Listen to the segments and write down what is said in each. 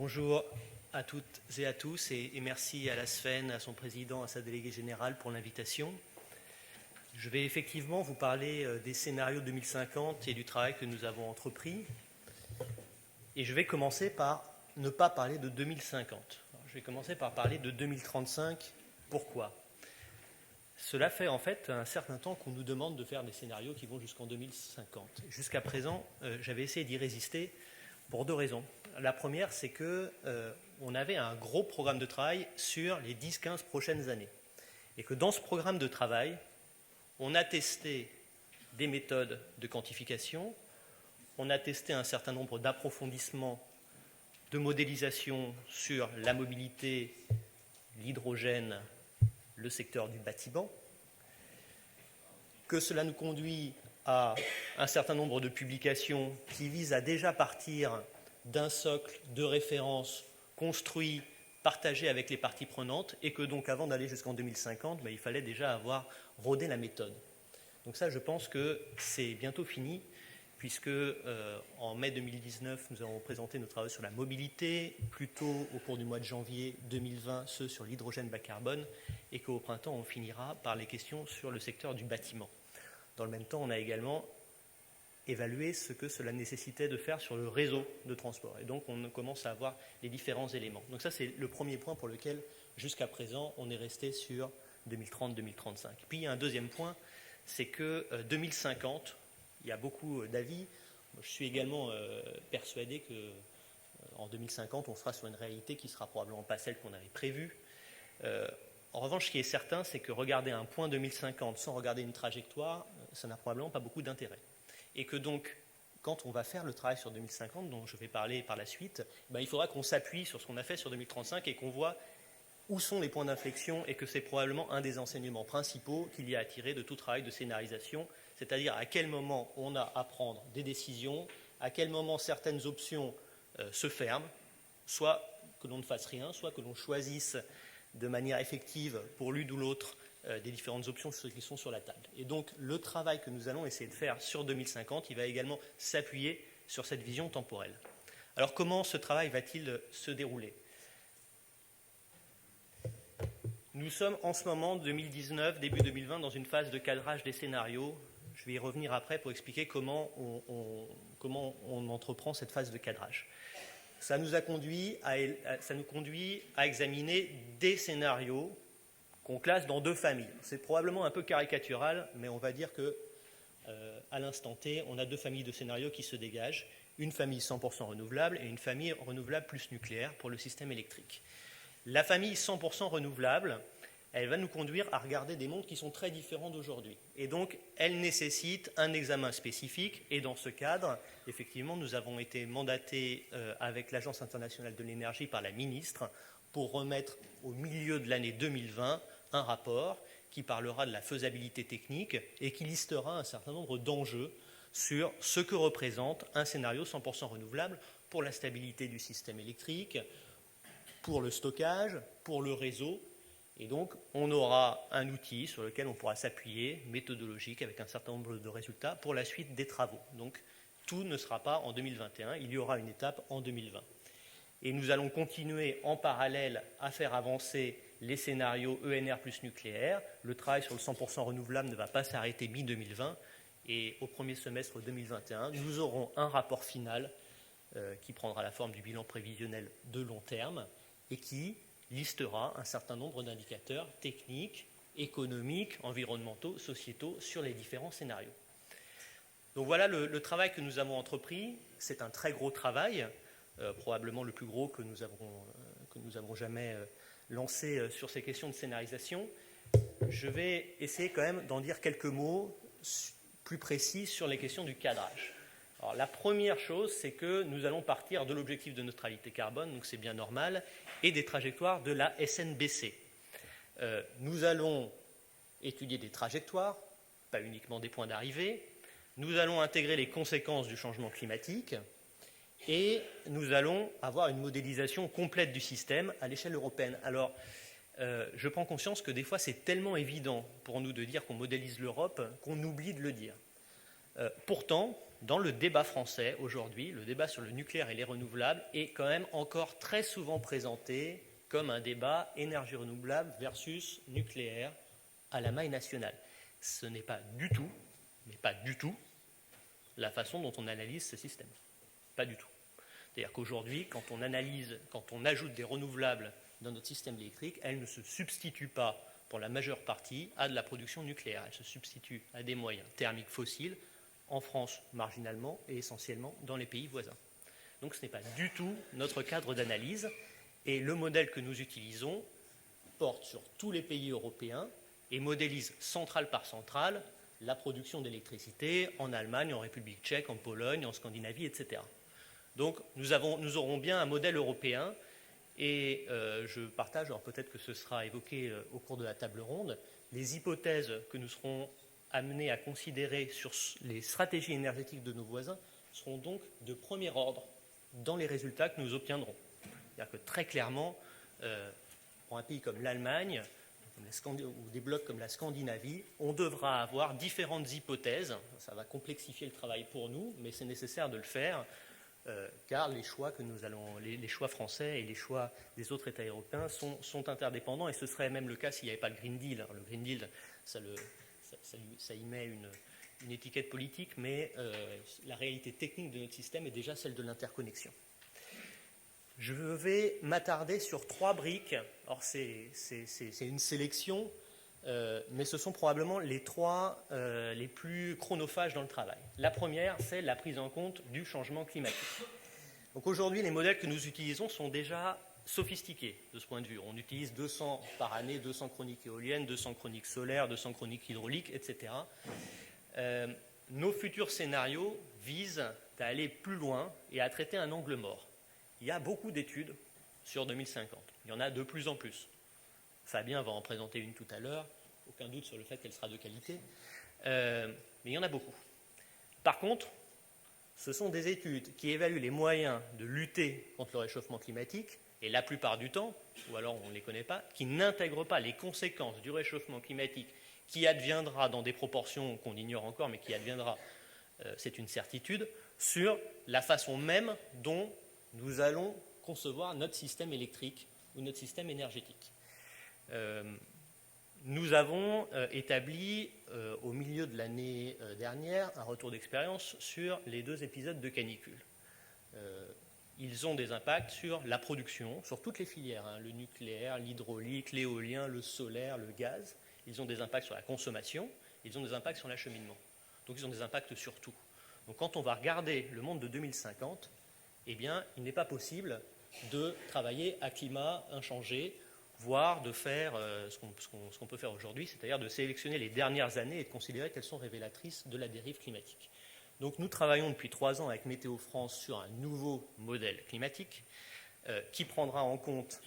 Bonjour à toutes et à tous et merci à la SFEN, à son président, à sa déléguée générale pour l'invitation. Je vais effectivement vous parler des scénarios 2050 et du travail que nous avons entrepris. Et je vais commencer par ne pas parler de 2050. Alors, je vais commencer par parler de 2035. Pourquoi ? Cela fait en fait un certain temps qu'on nous demande de faire des scénarios qui vont jusqu'en 2050. Jusqu'à présent, j'avais essayé d'y résister pour deux raisons. La première, c'est qu'on avait un gros programme de travail sur les 10-15 prochaines années. Et que dans ce programme de travail, on a testé des méthodes de quantification, on a testé un certain nombre d'approfondissements de modélisation sur la mobilité, l'hydrogène, le secteur du bâtiment, que cela nous conduit à un certain nombre de publications qui visent à déjà partir d'un socle de référence construit, partagé avec les parties prenantes, et que donc avant d'aller jusqu'en 2050, il fallait déjà avoir rodé la méthode. Donc ça, je pense que c'est bientôt fini, puisque en mai 2019, nous avons présenté nos travaux sur la mobilité, plutôt au cours du mois de janvier 2020, ceux sur l'hydrogène bas carbone, et qu'au printemps, on finira par les questions sur le secteur du bâtiment. Dans le même temps, on a également évalué ce que cela nécessitait de faire sur le réseau de transport. Et donc, on commence à avoir les différents éléments. Donc ça, c'est le premier point pour lequel, jusqu'à présent, on est resté sur 2030-2035. Puis, il y a un deuxième point, c'est que 2050, il y a beaucoup d'avis. Je suis également persuadé qu'en 2050, on sera sur une réalité qui ne sera probablement pas celle qu'on avait prévue. En revanche, ce qui est certain, c'est que regarder un point 2050 sans regarder une trajectoire, ça n'a probablement pas beaucoup d'intérêt. Et que donc, quand on va faire le travail sur 2050, dont je vais parler par la suite, il faudra qu'on s'appuie sur ce qu'on a fait sur 2035 et qu'on voit où sont les points d'inflexion et que c'est probablement un des enseignements principaux qu'il y a à tirer de tout travail de scénarisation, c'est-à-dire à quel moment on a à prendre des décisions, à quel moment certaines options se ferment, soit que l'on ne fasse rien, soit que l'on choisisse de manière effective pour l'une ou l'autre des différentes options qui sont sur la table. Et donc le travail que nous allons essayer de faire sur 2050, il va également s'appuyer sur cette vision temporelle. Alors comment ce travail va-t-il se dérouler ? Nous sommes en ce moment, 2019, début 2020, dans une phase de cadrage des scénarios. Je vais y revenir après pour expliquer comment on entreprend cette phase de cadrage. Ça nous conduit à examiner des scénarios qu'on classe dans deux familles. C'est probablement un peu caricatural, mais on va dire qu'à l'instant T, on a deux familles de scénarios qui se dégagent, une famille 100% renouvelable et une famille renouvelable plus nucléaire pour le système électrique. La famille 100% renouvelable, elle va nous conduire à regarder des mondes qui sont très différents d'aujourd'hui. Et donc, elle nécessite un examen spécifique. Et dans ce cadre, effectivement, nous avons été mandatés avec l'Agence internationale de l'énergie par la ministre pour remettre au milieu de l'année 2020 un rapport qui parlera de la faisabilité technique et qui listera un certain nombre d'enjeux sur ce que représente un scénario 100% renouvelable pour la stabilité du système électrique, pour le stockage, pour le réseau. Et donc, on aura un outil sur lequel on pourra s'appuyer, méthodologique, avec un certain nombre de résultats pour la suite des travaux. Donc, tout ne sera pas en 2021, il y aura une étape en 2020. Et nous allons continuer en parallèle à faire avancer les scénarios ENR plus nucléaire. Le travail sur le 100% renouvelable ne va pas s'arrêter mi-2020. Et au premier semestre 2021, nous aurons un rapport final qui prendra la forme du bilan prévisionnel de long terme et qui listera un certain nombre d'indicateurs techniques, économiques, environnementaux, sociétaux sur les différents scénarios. Donc voilà le travail que nous avons entrepris. C'est un très gros travail, probablement le plus gros que nous avons jamais lancé sur ces questions de scénarisation. Je vais essayer quand même d'en dire quelques mots plus précis sur les questions du cadrage. Alors, la première chose, c'est que nous allons partir de l'objectif de neutralité carbone, donc c'est bien normal, et des trajectoires de la SNBC. Nous allons étudier des trajectoires, pas uniquement des points d'arrivée. Nous allons intégrer les conséquences du changement climatique et nous allons avoir une modélisation complète du système à l'échelle européenne. Alors, je prends conscience que des fois, c'est tellement évident pour nous de dire qu'on modélise l'Europe qu'on oublie de le dire. Pourtant, dans le débat français aujourd'hui, le débat sur le nucléaire et les renouvelables est quand même encore très souvent présenté comme un débat énergie renouvelable versus nucléaire à la maille nationale. Ce n'est pas du tout, mais pas du tout, la façon dont on analyse ce système. Pas du tout. C'est-à-dire qu'aujourd'hui, quand on ajoute des renouvelables dans notre système électrique, elles ne se substituent pas, pour la majeure partie, à de la production nucléaire. Elles se substituent à des moyens thermiques fossiles, en France marginalement et essentiellement dans les pays voisins. Donc ce n'est pas du tout notre cadre d'analyse, et le modèle que nous utilisons porte sur tous les pays européens et modélise centrale par centrale la production d'électricité en Allemagne, en République tchèque, en Pologne, en Scandinavie, etc. Donc nous aurons bien un modèle européen, et je partage, alors peut-être que ce sera évoqué au cours de la table ronde, les hypothèses que nous serons amenés à considérer sur les stratégies énergétiques de nos voisins seront donc de premier ordre dans les résultats que nous obtiendrons. C'est-à-dire que très clairement, pour un pays comme l'Allemagne, ou des blocs comme la Scandinavie, on devra avoir différentes hypothèses. Ça va complexifier le travail pour nous, mais c'est nécessaire de le faire, car les choix français et les choix des autres États européens sont interdépendants, et ce serait même le cas s'il n'y avait pas le Green Deal. Alors, le Green Deal, ça y met une étiquette politique, mais la réalité technique de notre système est déjà celle de l'interconnexion. Je vais m'attarder sur 3 briques. Alors c'est une sélection, mais ce sont probablement les 3 les plus chronophages dans le travail. La première, c'est la prise en compte du changement climatique. Donc aujourd'hui, les modèles que nous utilisons sont déjà sophistiqués de ce point de vue. On utilise 200 par année, 200 chroniques éoliennes, 200 chroniques solaires, 200 chroniques hydrauliques, etc. Nos futurs scénarios visent à aller plus loin et à traiter un angle mort. Il y a beaucoup d'études sur 2050. Il y en a de plus en plus. Fabien va en présenter une tout à l'heure. Aucun doute sur le fait qu'elle sera de qualité. Mais il y en a beaucoup. Par contre, ce sont des études qui évaluent les moyens de lutter contre le réchauffement climatique, et la plupart du temps, ou alors on ne les connaît pas, qui n'intègrent pas les conséquences du réchauffement climatique qui adviendra dans des proportions qu'on ignore encore, mais qui adviendra, c'est une certitude, sur la façon même dont nous allons concevoir notre système électrique ou notre système énergétique. Nous avons établi au milieu de l'année dernière un retour d'expérience sur les 2 épisodes de canicule. Ils ont des impacts sur la production, sur toutes les filières, le nucléaire, l'hydraulique, l'éolien, le solaire, le gaz. Ils ont des impacts sur la consommation, ils ont des impacts sur l'acheminement. Donc ils ont des impacts sur tout. Donc quand on va regarder le monde de 2050, eh bien, il n'est pas possible de travailler à climat inchangé, voire de faire ce qu'on peut faire aujourd'hui, c'est-à-dire de sélectionner les dernières années et de considérer qu'elles sont révélatrices de la dérive climatique. Donc nous travaillons depuis 3 ans avec Météo France sur un nouveau modèle climatique qui prendra en compte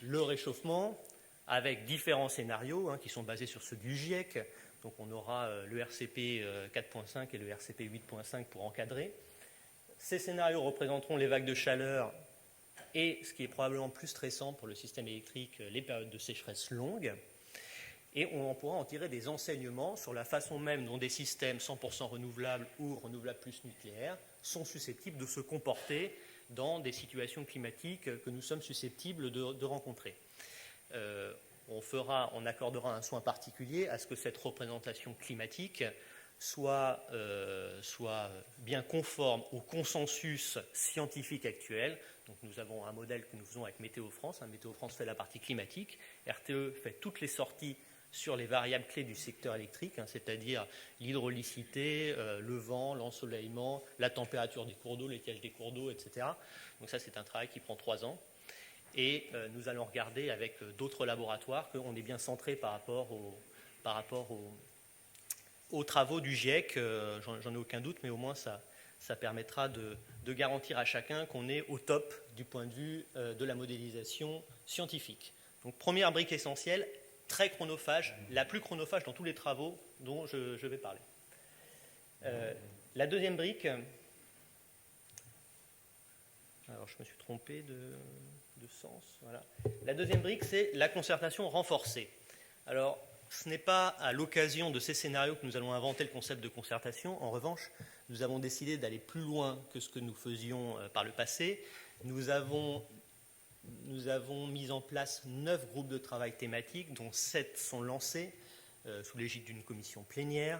le réchauffement avec différents scénarios qui sont basés sur ceux du GIEC. Donc on aura le RCP 4.5 et le RCP 8.5 pour encadrer. Ces scénarios représenteront les vagues de chaleur et, ce qui est probablement plus stressant pour le système électrique, les périodes de sécheresse longues. Et on pourra en tirer des enseignements sur la façon même dont des systèmes 100% renouvelables ou renouvelables plus nucléaires sont susceptibles de se comporter dans des situations climatiques que nous sommes susceptibles de rencontrer. On accordera un soin particulier à ce que cette représentation climatique soit bien conforme au consensus scientifique actuel. Donc nous avons un modèle que nous faisons avec Météo France. Météo France fait la partie climatique. RTE fait toutes les sorties sur les variables clés du secteur électrique, c'est-à-dire l'hydraulicité, le vent, l'ensoleillement, la température des cours d'eau, l'étiage des cours d'eau, etc. Donc ça, c'est un travail qui prend 3 ans. Et nous allons regarder avec d'autres laboratoires qu'on est bien centré par rapport aux travaux du GIEC. J'en ai aucun doute, mais au moins ça permettra de garantir à chacun qu'on est au top du point de vue de la modélisation scientifique. Donc première brique essentielle, très chronophage, la plus chronophage dans tous les travaux dont je vais parler. La deuxième brique, alors je me suis trompé de sens, voilà. La deuxième brique, c'est la concertation renforcée. Alors, ce n'est pas à l'occasion de ces scénarios que nous allons inventer le concept de concertation. En revanche, nous avons décidé d'aller plus loin que ce que nous faisions par le passé. Nous avons mis en place 9 groupes de travail thématiques, dont 7 sont lancés sous l'égide d'une commission plénière.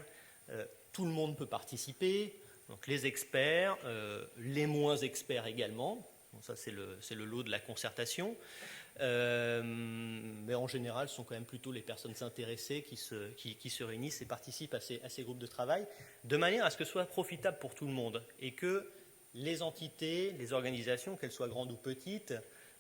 Tout le monde peut participer, donc les experts, les moins experts également. Bon, ça, c'est le lot de la concertation. Mais en général, ce sont quand même plutôt les personnes intéressées qui se réunissent et participent à ces groupes de travail, de manière à ce que ce soit profitable pour tout le monde et que les entités, les organisations, qu'elles soient grandes ou petites,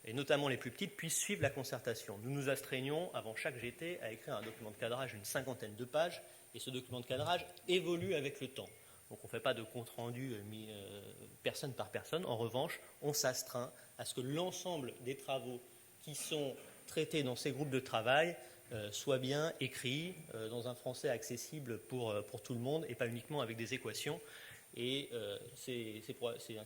et notamment les plus petites, puissent suivre la concertation. Nous nous astreignons, avant chaque GT, à écrire un document de cadrage d'une 50aine de pages, et ce document de cadrage évolue avec le temps. Donc on ne fait pas de compte-rendu personne par personne. En revanche, on s'astreint à ce que l'ensemble des travaux qui sont traités dans ces groupes de travail soient bien écrits dans un français accessible pour tout le monde et pas uniquement avec des équations. Et c'est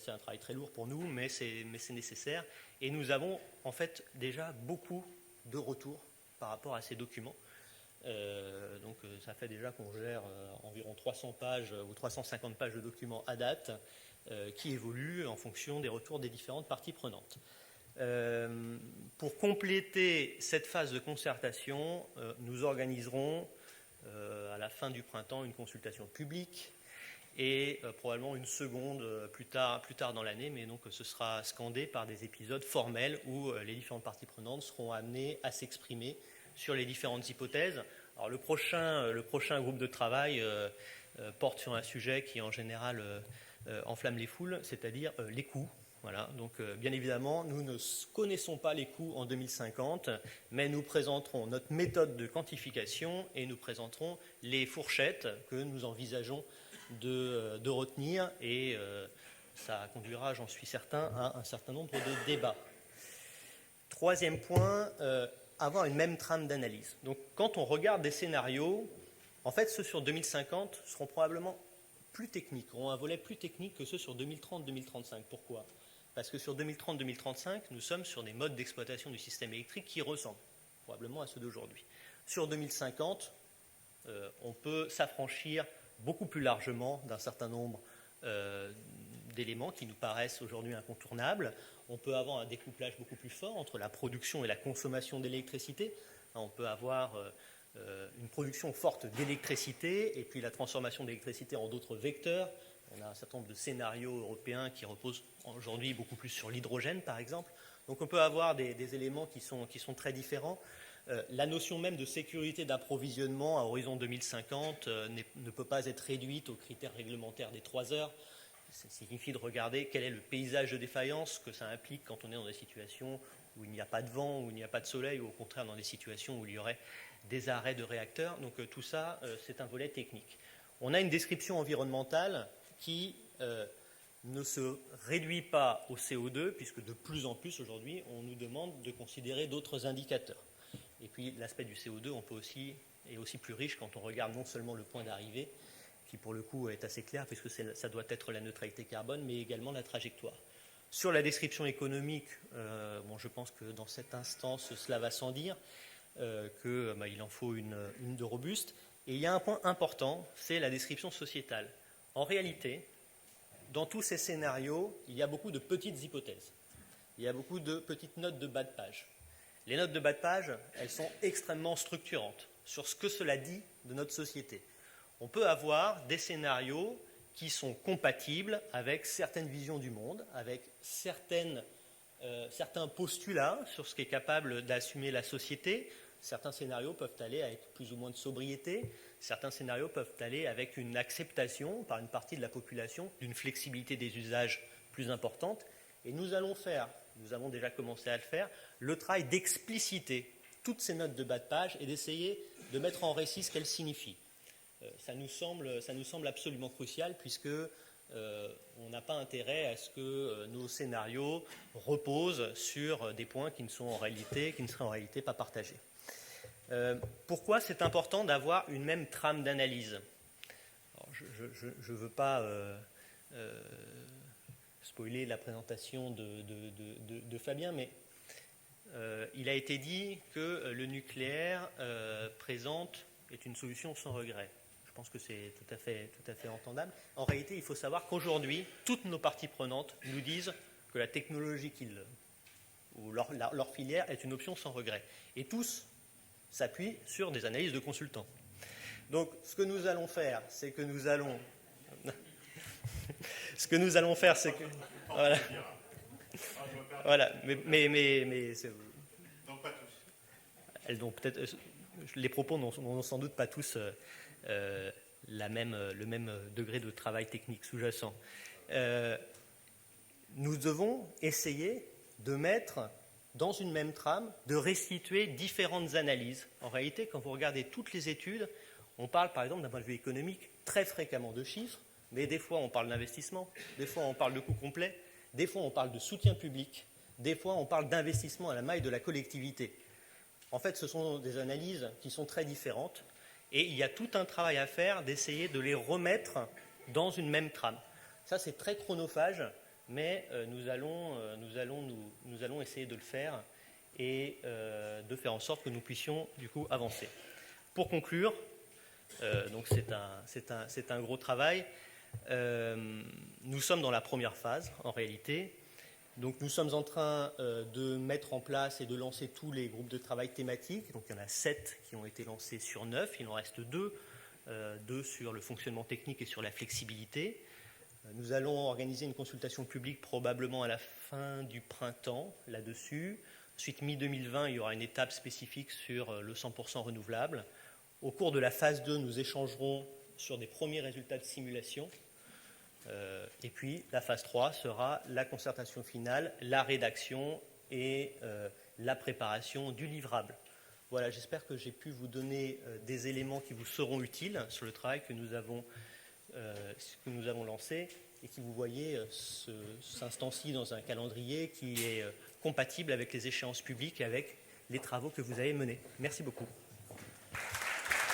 un travail très lourd pour nous, mais c'est nécessaire. Et nous avons en fait déjà beaucoup de retours par rapport à ces documents. Donc ça fait déjà qu'on gère environ 300 pages ou 350 pages de documents à date qui évoluent en fonction des retours des différentes parties prenantes. Pour compléter cette phase de concertation, nous organiserons à la fin du printemps une consultation publique et probablement une seconde plus tard dans l'année, mais donc ce sera scandé par des épisodes formels où les différentes parties prenantes seront amenées à s'exprimer sur les différentes hypothèses. Alors le prochain groupe de travail porte sur un sujet qui en général enflamme les foules, c'est-à-dire les coûts. Voilà. Donc bien évidemment, nous ne connaissons pas les coûts en 2050, mais nous présenterons notre méthode de quantification et nous présenterons les fourchettes que nous envisageons de retenir et ça conduira, j'en suis certain, à un certain nombre de débats. Troisième point, avoir une même trame d'analyse. Donc quand on regarde des scénarios, en fait ceux sur 2050 seront probablement plus techniques, auront un volet plus technique que ceux sur 2030-2035. Pourquoi ? Parce que sur 2030-2035, nous sommes sur des modes d'exploitation du système électrique qui ressemblent probablement à ceux d'aujourd'hui. Sur 2050, on peut s'affranchir beaucoup plus largement d'un certain nombre d'éléments qui nous paraissent aujourd'hui incontournables. On peut avoir un découplage beaucoup plus fort entre la production et la consommation d'électricité. On peut avoir une production forte d'électricité et puis la transformation d'électricité en d'autres vecteurs. On a un certain nombre de scénarios européens qui reposent aujourd'hui beaucoup plus sur l'hydrogène, par exemple. Donc on peut avoir des éléments qui sont très différents. La notion même de sécurité d'approvisionnement à horizon 2050 ne peut pas être réduite aux critères réglementaires des 3 heures. Ça signifie de regarder quel est le paysage de défaillance que ça implique quand on est dans des situations où il n'y a pas de vent, où il n'y a pas de soleil, ou au contraire dans des situations où il y aurait des arrêts de réacteurs. Donc tout ça, c'est un volet technique. On a une description environnementale qui ne se réduit pas au CO2, puisque de plus en plus aujourd'hui, on nous demande de considérer d'autres indicateurs. Et puis l'aspect du CO2 est aussi plus riche quand on regarde non seulement le point d'arrivée, qui pour le coup est assez clair, puisque ça doit être la neutralité carbone, mais également la trajectoire. Sur la description économique, je pense que dans cette instance, cela va sans dire, qu'il en faut une de robuste. Et il y a un point important, c'est la description sociétale. En réalité, dans tous ces scénarios, il y a beaucoup de petites hypothèses. Il y a beaucoup de petites notes de bas de page. Les notes de bas de page, elles sont extrêmement structurantes sur ce que cela dit de notre société. On peut avoir des scénarios qui sont compatibles avec certaines visions du monde, avec certains postulats sur ce qu'est capable d'assumer la société. Certains scénarios peuvent aller avec plus ou moins de sobriété. Certains scénarios peuvent aller avec une acceptation par une partie de la population d'une flexibilité des usages plus importante. Et nous avons déjà commencé à le faire, le travail d'expliciter toutes ces notes de bas de page et d'essayer de mettre en récit ce qu'elles signifient. Ça nous semble absolument crucial puisque on n'a pas intérêt à ce que nos scénarios reposent sur des points qui ne seraient en réalité pas partagés. Pourquoi c'est important d'avoir une même trame d'analyse ? Alors, je ne veux pas spoiler la présentation de Fabien, mais il a été dit que le nucléaire est une solution sans regret. Je pense que c'est tout à fait entendable. En réalité, il faut savoir qu'aujourd'hui, toutes nos parties prenantes nous disent que la technologie ou leur filière est une option sans regret. Et tous s'appuient sur des analyses de consultants. Donc, ce que nous allons faire, c'est que nous allons... ce que nous allons faire, c'est que... Voilà. Voilà. Mais c'est... Non, pas tous. Elles ont peut-être... Les propos n'ont sans doute pas tous le même degré de travail technique sous-jacent. Nous devons essayer de mettre dans une même trame, de restituer différentes analyses. En réalité, quand vous regardez toutes les études, on parle par exemple d'un point de vue économique très fréquemment de chiffres, mais des fois on parle d'investissement, des fois on parle de coût complet, des fois on parle de soutien public, des fois on parle d'investissement à la maille de la collectivité. En fait, ce sont des analyses qui sont très différentes et il y a tout un travail à faire d'essayer de les remettre dans une même trame. Ça, c'est très chronophage, mais nous allons essayer de le faire et de faire en sorte que nous puissions du coup avancer. Pour conclure, donc c'est un gros travail. Nous sommes dans la première phase en réalité. Donc nous sommes en train de mettre en place et de lancer tous les groupes de travail thématiques. Donc il y en a 7 qui ont été lancés sur 9, il en reste 2, 2 sur le fonctionnement technique et sur la flexibilité. Nous allons organiser une consultation publique probablement à la fin du printemps là-dessus. Ensuite, mi-2020, il y aura une étape spécifique sur le 100% renouvelable. Au cours de la phase 2, nous échangerons sur des premiers résultats de simulation. Et puis, la phase 3 sera la concertation finale, la rédaction et la préparation du livrable. Voilà, j'espère que j'ai pu vous donner des éléments qui vous seront utiles sur le travail que nous avons lancé et qui, vous voyez, s'instancie dans un calendrier qui est compatible avec les échéances publiques et avec les travaux que vous avez menés. Merci beaucoup.